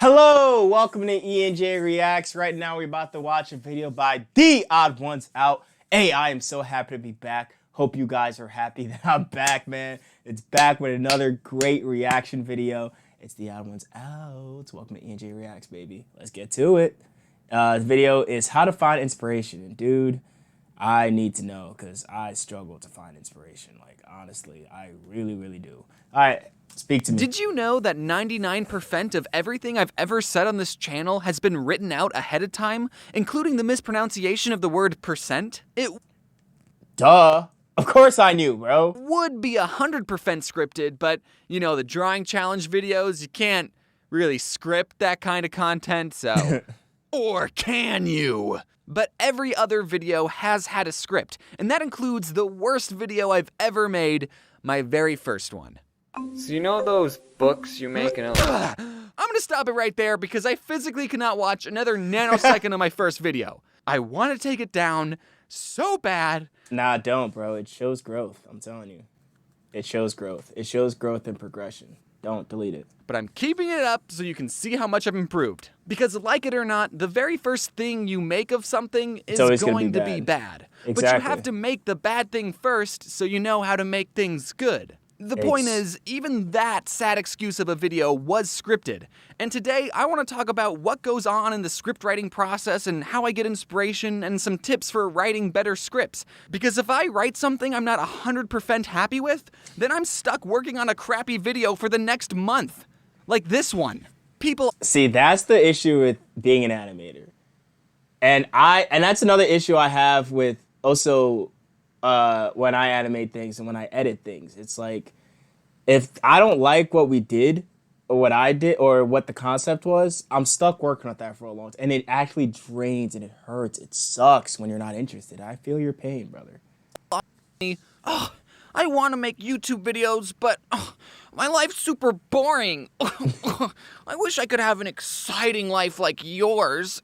Hello, welcome to ENJ Reacts. Right now, we're about to watch a video by The Odd Ones Out. Hey, I am so happy to be back. Hope you guys are happy that I'm back, man. It's back with another great reaction video. It's The Odd Ones Out. Welcome to ENJ Reacts, baby. Let's get to it. The video is how to find inspiration. And dude, I need to know because I struggle to find inspiration. Like, honestly, I really do. All right, speak to me. Did you know that 99% of everything I've ever said on this channel has been written out ahead of time, including the mispronunciation of the word percent? It Duh. Of course I knew, bro. would be 100% scripted, but, you know, the drawing challenge videos, you can't really script that kind of content, so... Or can you? But every other video has had a script, and that includes the worst video I've ever made, my very first one. So you know those books you make and I'm gonna stop it right there because I physically cannot watch another nanosecond of my first video. I want to take it down so bad. Nah, don't, bro. It shows growth. I'm telling you. It shows growth. It shows growth and progression. Don't delete it. But I'm keeping it up so you can see how much I've improved. Because like it or not, the very first thing you make of something is going to be bad. Exactly. But you have to make the bad thing first so you know how to make things good. The point is, even that sad excuse of a video was scripted. And today, I want to talk about what goes on in the script writing process and how I get inspiration and some tips for writing better scripts. Because if I write something I'm not 100% happy with, then I'm stuck working on a crappy video for the next month. Like this one. People... See, that's the issue with being an animator. And that's another issue I have with also... when I animate things and when I edit things. It's like, if I don't like what we did or what I did or what the concept was, I'm stuck working on that for a long time. And it actually drains and it hurts. It sucks when you're not interested. I feel your pain, brother. Oh, I want to make YouTube videos, but my life's super boring. I wish I could have an exciting life like yours.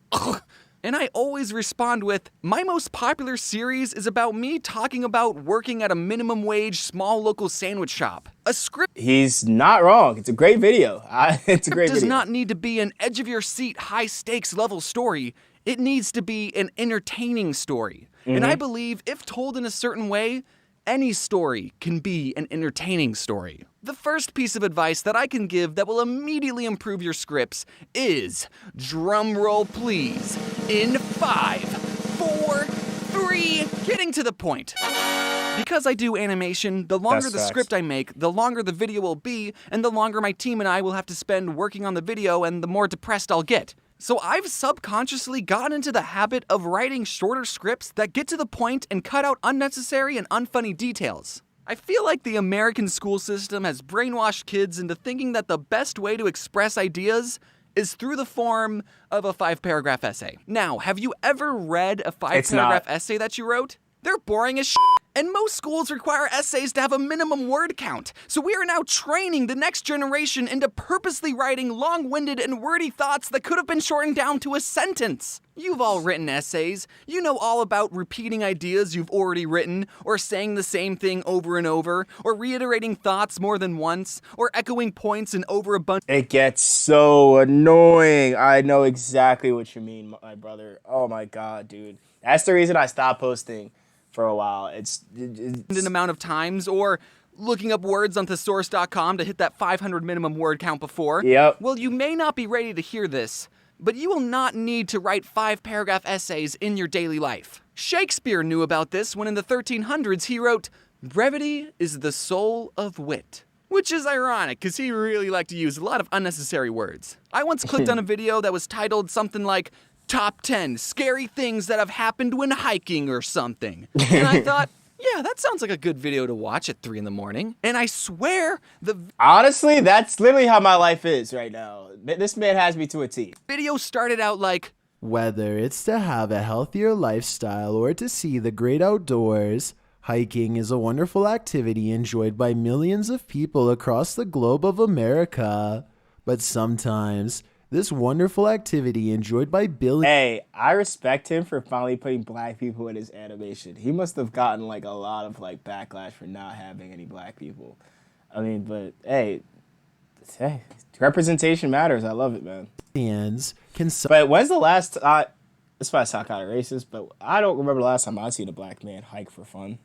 And I always respond with, my most popular series is about me talking about working at a minimum wage small local sandwich shop. A script He's not wrong. It's a great video. It's a great video. does not need to be an edge-of-your-seat, high-stakes level story. It needs to be an entertaining story. And I believe if told in a certain way, any story can be an entertaining story. The first piece of advice that I can give that will immediately improve your scripts is, drum roll please, in 5, 4, 3, getting to the point. Because I do animation, the longer the script I make, the longer the video will be, and the longer my team and I will have to spend working on the video, and the more depressed I'll get. So I've subconsciously gotten into the habit of writing shorter scripts that get to the point and cut out unnecessary and unfunny details. I feel like the American school system has brainwashed kids into thinking that the best way to express ideas is through the form of a 5-paragraph essay. Now, have you ever read a 5-paragraph essay that you wrote? They're boring as shit. And most schools require essays to have a minimum word count. So we are now training the next generation into purposely writing long-winded and wordy thoughts that could have been shortened down to a sentence. You've all written essays. You know all about repeating ideas you've already written, or saying the same thing over and over, or reiterating thoughts more than once, or echoing points in over a bunch. It gets so annoying. I know exactly what you mean, my brother. Oh my God, dude. That's the reason I stopped posting for a while. It's an amount of times, or looking up words on thesaurus.com to hit that 500 minimum word count before. Yep. Well, you may not be ready to hear this, but you will not need to write 5-paragraph essays in your daily life. Shakespeare knew about this when in the 1300s he wrote, "Brevity is the soul of wit." Which is ironic, because he really liked to use a lot of unnecessary words. I once clicked on a video that was titled something like, Top 10 Scary Things That Have Happened When Hiking or something. And I thought, yeah, that sounds like a good video to watch at 3 in the morning. And I swear, honestly, that's literally how my life is right now. This man has me to a T. Video started out like, whether it's to have a healthier lifestyle or to see the great outdoors, hiking is a wonderful activity enjoyed by millions of people across the globe of America. But sometimes, this wonderful activity enjoyed by billions. Hey, I respect him for finally putting black people in his animation. He must have gotten like a lot of like backlash for not having any black people. I mean, but hey, Hey, representation matters. I love it, man. Fans can But when's the last? This might sound kind of racist, but I don't remember the last time I seen a black man hike for fun.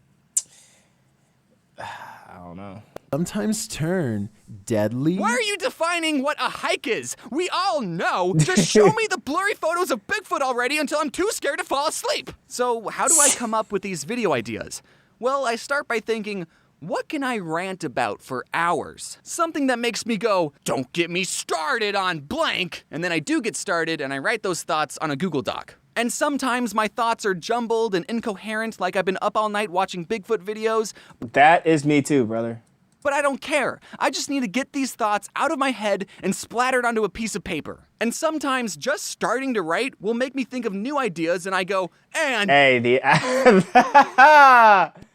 I don't know. sometimes turn deadly. Why are you defining what a hike is? We all know. Just show me the blurry photos of Bigfoot already until I'm too scared to fall asleep. So how do I come up with these video ideas? Well, I start by thinking, what can I rant about for hours? Something that makes me go, don't get me started on blank. And then I do get started and I write those thoughts on a Google Doc. And sometimes my thoughts are jumbled and incoherent, like I've been up all night watching Bigfoot videos. That is me too, brother. But I don't care. I just need to get these thoughts out of my head and splattered onto a piece of paper. And sometimes just starting to write will make me think of new ideas and I go, and Hey,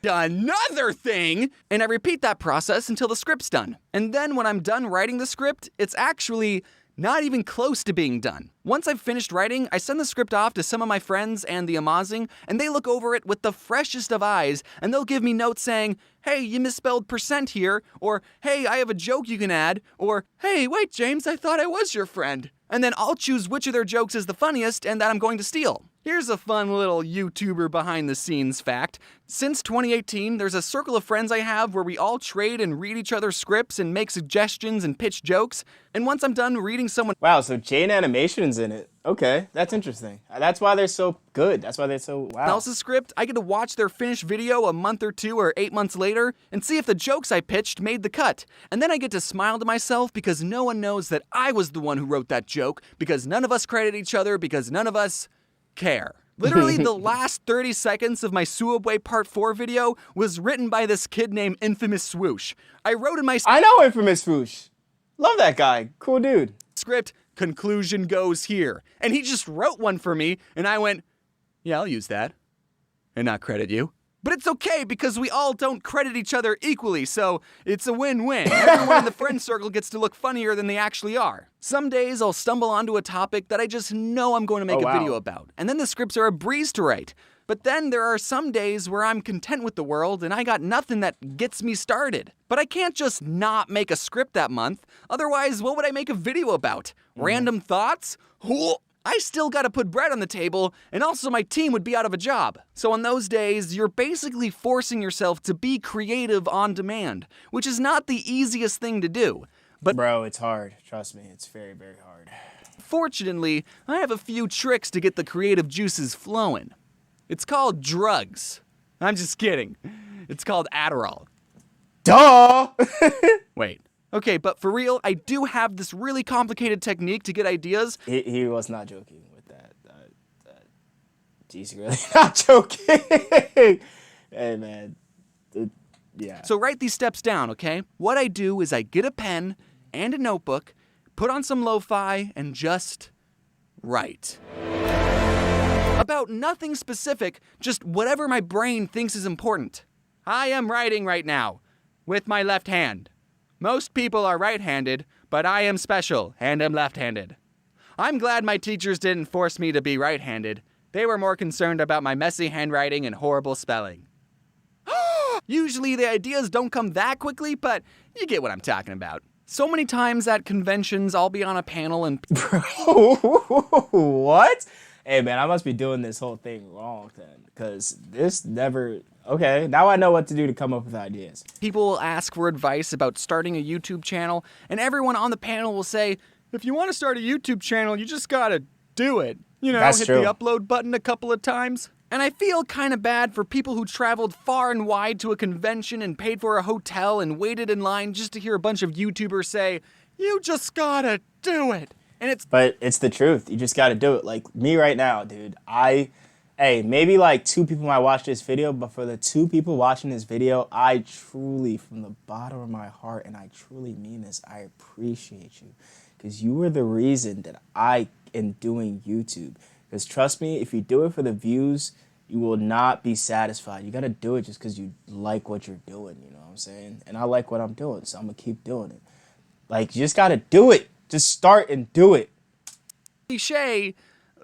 another thing! And I repeat that process until the script's done. And then when I'm done writing the script, it's actually not even close to being done. Once I've finished writing, I send the script off to some of my friends and the Amazing, and they look over it with the freshest of eyes, and they'll give me notes saying, hey, you misspelled percent here, or hey, I have a joke you can add, or hey, wait, James, I thought I was your friend. And then I'll choose which of their jokes is the funniest and that I'm going to steal. Here's a fun little YouTuber behind the scenes fact. Since 2018, there's a circle of friends I have where we all trade and read each other's scripts and make suggestions and pitch jokes. And once I'm done reading someone— wow, so Jane Animation's in it. Okay, that's interesting. That's why they're so good. That's why they're so wow. else's script, I get to watch their finished video a month or 2 or 8 months later and see if the jokes I pitched made the cut. And then I get to smile to myself because no one knows that I was the one who wrote that joke, because none of us credit each other, because none of us care. Literally, the last 30 seconds of my Suabwe Part 4 video was written by this kid named Infamous Swoosh. I wrote in my I know Infamous Swoosh. Love that guy. Cool dude. script, conclusion goes here. And he just wrote one for me, and I went, yeah, I'll use that and not credit you. But it's okay because we all don't credit each other equally, so it's a win-win. Everyone in the friend circle gets to look funnier than they actually are. Some days I'll stumble onto a topic that I just know I'm going to make a video about, and then the scripts are a breeze to write. But then there are some days where I'm content with the world and I got nothing that gets me started. But I can't just not make a script that month, otherwise what would I make a video about? Random thoughts? I still gotta put bread on the table, and also my team would be out of a job. So on those days, you're basically forcing yourself to be creative on demand, which is not the easiest thing to do. But Bro, it's hard. Trust me, it's very, very hard. fortunately, I have a few tricks to get the creative juices flowing. It's called drugs. I'm just kidding. It's called Adderall. Duh! Wait. Okay, but for real, I do have this really complicated technique to get ideas. He was not joking with that. He's really not joking. Hey, man. Yeah. So write these steps down, okay? What I do is I get a pen and a notebook, put on some lo-fi, and just write. About nothing specific, just whatever my brain thinks is important. I am writing right now, with my left hand. Most people are right-handed, but I am special and am left-handed. I'm glad my teachers didn't force me to be right-handed. They were more concerned about my messy handwriting and horrible spelling. Usually the ideas don't come that quickly, but you get what I'm talking about. So many times at conventions, I'll be on a panel and What? Hey, man, I must be doing this whole thing wrong then, because this never... Okay, now I know what to do to come up with ideas. people will ask for advice about starting a YouTube channel, and everyone on the panel will say, if you want to start a YouTube channel, you just gotta do it. You know, That's hit true. the upload button a couple of times. And I feel kind of bad for people who traveled far and wide to a convention and paid for a hotel and waited in line just to hear a bunch of YouTubers say, you just gotta do it. And it's But it's the truth. You just got to do it. Like me right now, dude. Hey, maybe like 2 people might watch this video, but for the 2 people watching this video, I truly, from the bottom of my heart, and I truly mean this, I appreciate you. Because you were the reason that I am doing YouTube. Because trust me, if you do it for the views, you will not be satisfied. You got to do it just because you like what you're doing, you know what I'm saying? And I like what I'm doing, so I'm going to keep doing it. Like, you just got to do it. Just start and do it. cliche,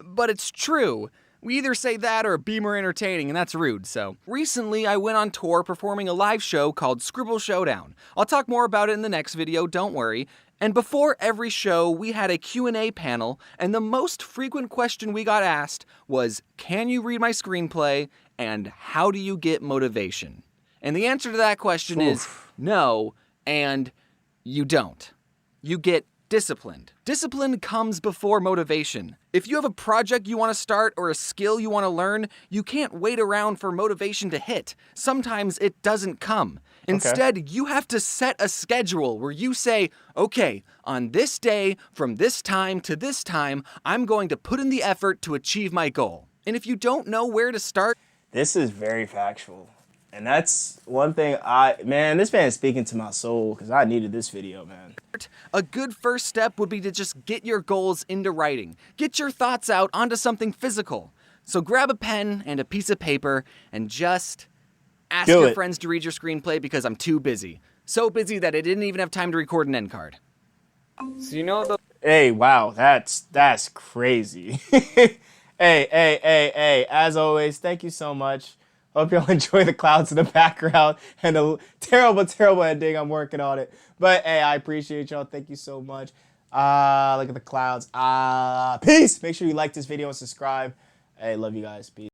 but it's true. We either say that or be more entertaining, and that's rude, so. Recently, I went on tour performing a live show called Scribble Showdown. I'll talk more about it in the next video, don't worry. And before every show, we had a Q&A panel, and the most frequent question we got asked was, can you read my screenplay, and how do you get motivation? And the answer to that question is no, and you don't. You get disciplined. Discipline comes before motivation. If you have a project you want to start or a skill you want to learn, you can't wait around for motivation to hit. Sometimes it doesn't come. Instead, you have to set a schedule where you say, okay, on this day, from this time to this time, I'm going to put in the effort to achieve my goal. And if you don't know where to start, This is very factual. And that's one thing man, this man is speaking to my soul because I needed this video, man. a good first step would be to just get your goals into writing. Get your thoughts out onto something physical. So grab a pen and a piece of paper and just ask your friends to read your screenplay because I'm too busy. So busy that I didn't even have time to record an end card. So you know the Hey, wow, that's crazy. Hey, as always, thank you so much. Hope y'all enjoy the clouds in the background and the terrible ending. I'm working on it. But hey, I appreciate y'all. Thank you so much. Look at the clouds. Peace. Make sure you like this video and subscribe. Hey, love you guys. Peace.